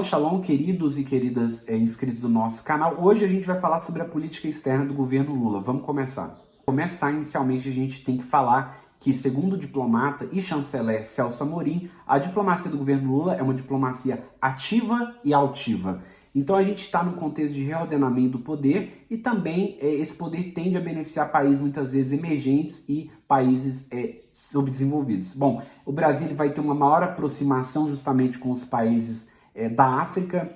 Shalom, queridos e queridas inscritos do nosso canal. Hoje a gente vai falar sobre a política externa do governo Lula. Vamos começar. Inicialmente, a gente tem que falar que, segundo o diplomata e chanceler Celso Amorim, a diplomacia do governo Lula é uma diplomacia ativa e altiva. Então a gente está num contexto de reordenamento do poder e também esse poder tende a beneficiar países muitas vezes emergentes e países subdesenvolvidos. Bom, o Brasil ele vai ter uma maior aproximação justamente com os países da África.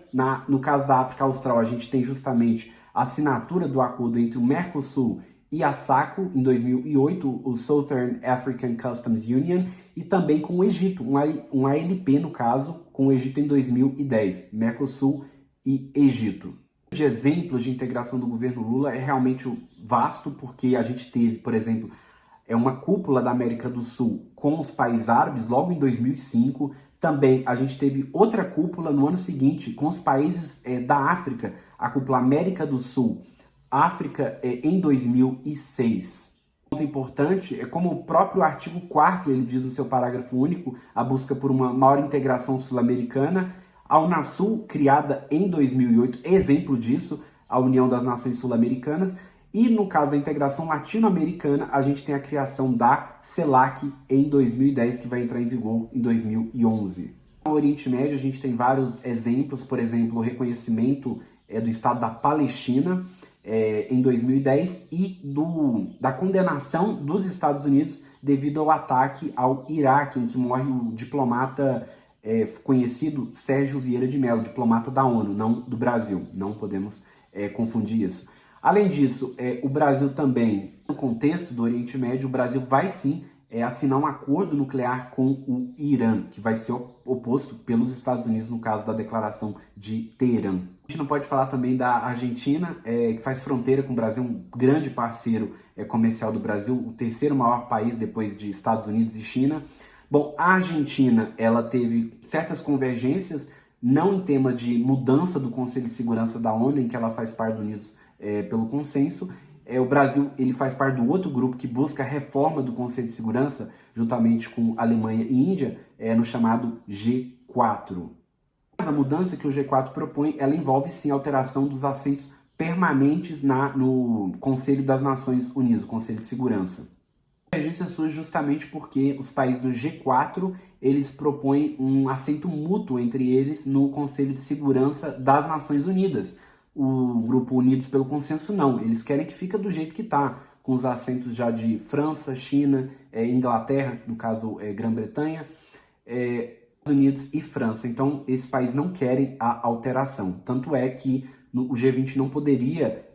No caso da África Austral, a gente tem justamente a assinatura do acordo entre o Mercosul e a SACU em 2008, o Southern African Customs Union, e também com o Egito, um ALP no caso, com o Egito em 2010, Mercosul e Egito. De exemplos de integração do governo Lula é realmente vasto, porque a gente teve, por exemplo, uma cúpula da América do Sul com os países árabes logo em 2005. Também a gente teve outra cúpula no ano seguinte com os países da África, a cúpula América do Sul, África em 2006. Um ponto importante é como o próprio artigo 4º ele diz no seu parágrafo único, a busca por uma maior integração sul-americana. A Unasul, criada em 2008, exemplo disso, a União das Nações Sul-Americanas. E no caso da integração latino-americana, a gente tem a criação da CELAC em 2010, que vai entrar em vigor em 2011. No Oriente Médio, a gente tem vários exemplos, por exemplo, o reconhecimento do Estado da Palestina em 2010 e da condenação dos Estados Unidos devido ao ataque ao Iraque, em que morre o diplomata conhecido Sérgio Vieira de Mello, diplomata da ONU, não do Brasil, não podemos confundir isso. Além disso, o Brasil também, no contexto do Oriente Médio, o Brasil vai sim assinar um acordo nuclear com o Irã, que vai ser oposto pelos Estados Unidos no caso da declaração de Teherã. A gente não pode falar também da Argentina, que faz fronteira com o Brasil, um grande parceiro comercial do Brasil, o terceiro maior país depois de Estados Unidos e China. Bom, a Argentina, ela teve certas convergências, não em tema de mudança do Conselho de Segurança da ONU, em que ela faz parte do Unidos pelo consenso. O Brasil ele faz parte do outro grupo que busca a reforma do Conselho de Segurança, juntamente com Alemanha e Índia, no chamado G4. Mas a mudança que o G4 propõe, ela envolve sim a alteração dos assentos permanentes no Conselho das Nações Unidas, o Conselho de Segurança. A divergência surge justamente porque os países do G4 eles propõem um assento mútuo entre eles no Conselho de Segurança das Nações Unidas. O grupo Unidos pelo Consenso não, eles querem que fique do jeito que está, com os assentos já de França, China, Inglaterra, no caso Grã-Bretanha, Estados Unidos e França. Então, esses países não querem a alteração. Tanto é que o G20 não poderia,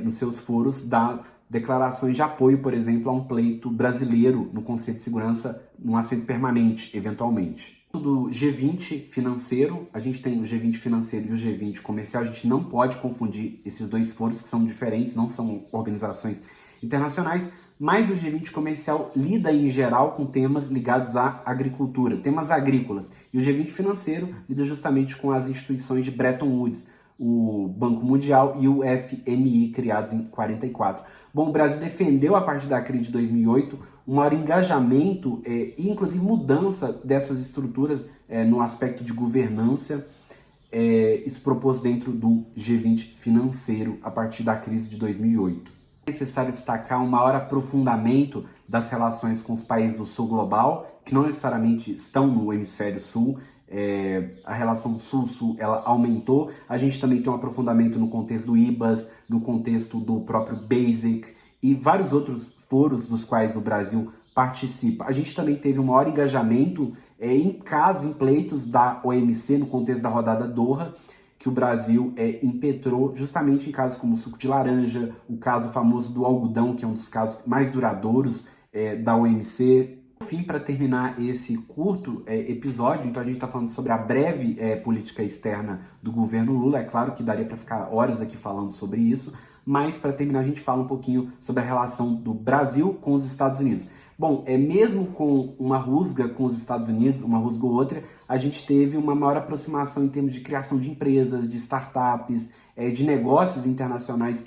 nos seus foros, dar declarações de apoio, por exemplo, a um pleito brasileiro no Conselho de Segurança, num assento permanente, eventualmente. Do G20 financeiro, a gente tem o G20 financeiro e o G20 comercial, a gente não pode confundir esses dois foros que são diferentes, não são organizações internacionais, mas o G20 comercial lida em geral com temas ligados à agricultura, temas agrícolas, e o G20 financeiro lida justamente com as instituições de Bretton Woods, o Banco Mundial e o FMI, criados em 1944. Bom, o Brasil defendeu a partir da crise de 2008 um maior engajamento e inclusive mudança dessas estruturas no aspecto de governança, isso proposto dentro do G20 financeiro a partir da crise de 2008. É necessário destacar um maior aprofundamento das relações com os países do sul global, que não necessariamente estão no hemisfério sul. A relação sul-sul ela aumentou. A gente também tem um aprofundamento no contexto do IBAS, no contexto do próprio BASIC e vários outros foros dos quais o Brasil participa. A gente também teve um maior engajamento em pleitos da OMC no contexto da rodada Doha, que o Brasil impetrou justamente em casos como o suco de laranja, o caso famoso do algodão, que é um dos casos mais duradouros da OMC. Por fim, para terminar esse curto episódio, então a gente está falando sobre a breve política externa do governo Lula. É claro que daria para ficar horas aqui falando sobre isso, mas para terminar a gente fala um pouquinho sobre a relação do Brasil com os Estados Unidos. Bom, mesmo com uma rusga com os Estados Unidos, uma rusga ou outra, a gente teve uma maior aproximação em termos de criação de empresas, de startups, de negócios internacionais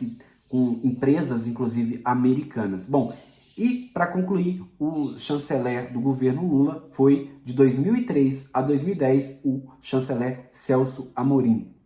com empresas, inclusive, americanas. Bom, E, para concluir, o chanceler do governo Lula foi, de 2003 a 2010, o chanceler Celso Amorim.